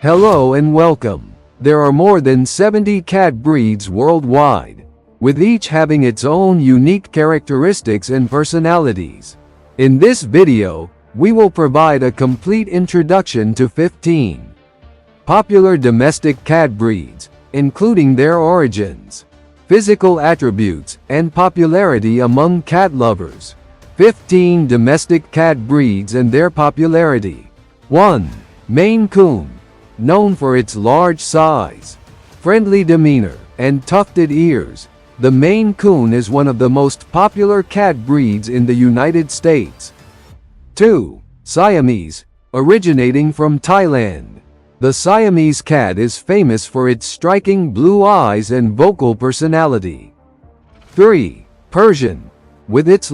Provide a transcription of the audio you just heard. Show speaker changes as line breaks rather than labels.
Hello and welcome. There are more than 70 cat breeds worldwide, with each having its own unique characteristics and personalities. In this video, we will provide a complete introduction to 15 popular domestic cat breeds, including their origins, physical attributes, and popularity among cat lovers. 15 domestic cat breeds and their popularity. 1. Maine Coon. Known for its large size, friendly demeanor, and tufted ears, the Maine Coon is one of the most popular cat breeds in the United States. 2. Siamese. Originating from Thailand, the Siamese cat is famous for its striking blue eyes and vocal personality. 3. Persian. With its